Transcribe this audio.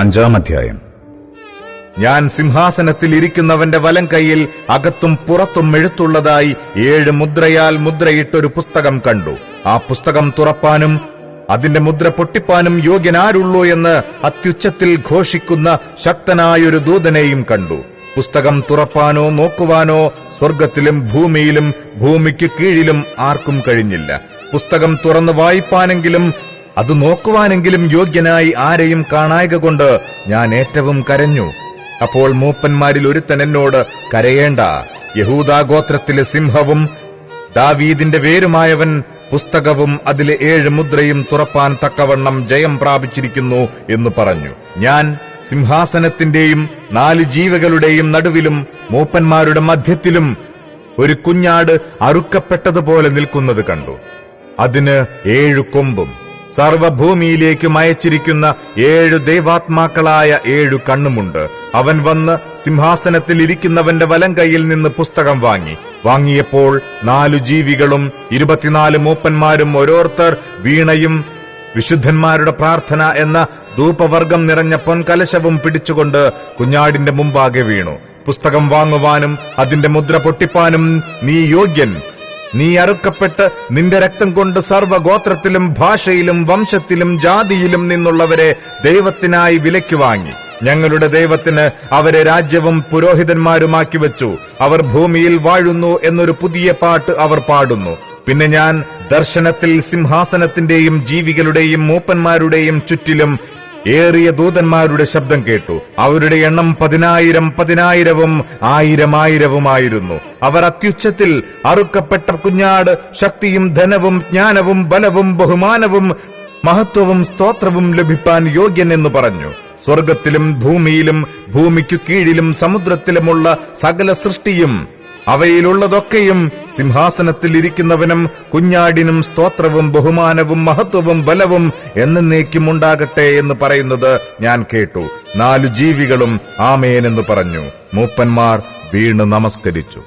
5-ാം അധ്യായം. ഞാൻ സിംഹാസനത്തിൽ ഇരിക്കുന്നവന്റെ വലം കൈയിൽ അകത്തും പുറത്തും എഴുത്തുള്ളതായി 7 മുദ്രയാൽ മുദ്രയിട്ടൊരു പുസ്തകം കണ്ടു. ആ പുസ്തകം തുറപ്പാനും അതിന്റെ മുദ്ര പൊട്ടിപ്പാനും യോഗ്യനാരുള്ളൂ എന്ന് അത്യുച്ചത്തിൽ ഘോഷിക്കുന്ന ശക്തനായൊരു ദൂതനെയും കണ്ടു. പുസ്തകം തുറപ്പാനോ നോക്കുവാനോ സ്വർഗത്തിലും ഭൂമിയിലും ഭൂമിക്ക് കീഴിലും ആർക്കും കഴിഞ്ഞില്ല. പുസ്തകം തുറന്ന് വായിപ്പാനെങ്കിലും അത് നോക്കുവാനെങ്കിലും യോഗ്യനായി ആരെയും കാണായകൊണ്ട് ഞാൻ ഏറ്റവും കരഞ്ഞു. അപ്പോൾ മൂപ്പന്മാരിൽ ഒരുത്തൻ എന്നോട്, കരയേണ്ട, യഹൂദാ ഗോത്രത്തിലെ സിംഹവും ദാവീദിന്റെ വേരുമായവൻ പുസ്തകവും അതിലെ 7 മുദ്രയും തുറപ്പാൻ തക്കവണ്ണം ജയം പ്രാപിച്ചിരിക്കുന്നു എന്ന് പറഞ്ഞു. ഞാൻ സിംഹാസനത്തിന്റെയും 4 ജീവികളുടെയും നടുവിലും മൂപ്പന്മാരുടെ മധ്യത്തിലും ഒരു കുഞ്ഞാട് അറുക്കപ്പെട്ടതുപോലെ നിൽക്കുന്നത് കണ്ടു. അതിന് 7 കൊമ്പും സർവഭൂമിയിലേക്കും അയച്ചിരിക്കുന്ന 7 ദൈവാത്മാക്കളായ 7 കണ്ണുമുണ്ട്. അവൻ വന്ന് സിംഹാസനത്തിൽ ഇരിക്കുന്നവന്റെ വലം കൈയിൽ നിന്ന് പുസ്തകം വാങ്ങിയപ്പോൾ 4 ജീവികളും 24 മൂപ്പന്മാരും ഓരോരുത്തർ വീണയും വിശുദ്ധന്മാരുടെ പ്രാർത്ഥന എന്ന ധൂപവർഗം നിറഞ്ഞ പൊൻകലശവും പിടിച്ചുകൊണ്ട് കുഞ്ഞാടിന്റെ മുമ്പാകെ വീണു. പുസ്തകം വാങ്ങുവാനും അതിന്റെ മുദ്ര പൊട്ടിപ്പാനും നീ യോഗ്യൻ. നീ അറുക്കപ്പെട്ട് നിന്റെ രക്തം കൊണ്ട് സർവ്വഗോത്രത്തിലും ഭാഷയിലും വംശത്തിലും ജാതിയിലും നിന്നുള്ളവരെ ദൈവത്തിനായി വിലയ്ക്ക് വാങ്ങി. ഞങ്ങളുടെ ദൈവത്തിന് അവരെ രാജ്യവും പുരോഹിതന്മാരുമാക്കി വെച്ചു. അവർ ഭൂമിയിൽ വാഴുന്നു എന്നൊരു പുതിയ പാട്ട് അവർ പാടുന്നു. പിന്നെ ഞാൻ ദർശനത്തിൽ സിംഹാസനത്തിന്റെയും ജീവികളുടെയും മൂപ്പന്മാരുടെയും ചുറ്റിലും ഏറിയ ദൂതന്മാരുടെ ശബ്ദം കേട്ടു. അവരുടെ എണ്ണം 10,000 1000 അവർ അത്യുച്ചത്തിൽ, അറുക്കപ്പെട്ട കുഞ്ഞാട് ശക്തിയും ധനവും ജ്ഞാനവും ബലവും ബഹുമാനവും മഹത്വവും സ്തോത്രവും ലഭിപ്പാൻ യോഗ്യൻ എന്ന് പറഞ്ഞു. സ്വർഗത്തിലും ഭൂമിയിലും ഭൂമിക്കു കീഴിലും സമുദ്രത്തിലുമുള്ള സകല സൃഷ്ടിയും അവയിലുള്ളതൊക്കെയും സിംഹാസനത്തിൽ ഇരിക്കുന്നവനും കുഞ്ഞാടിനും സ്തോത്രവും ബഹുമാനവും മഹത്വവും ബലവും എന്നേക്കും ഉണ്ടാകട്ടെ എന്ന് പറയുന്നത് ഞാൻ കേട്ടു. 4 ജീവികളും ആമേൻ എന്ന് പറഞ്ഞു. മൂപ്പന്മാർ വീണ് നമസ്കരിച്ചു.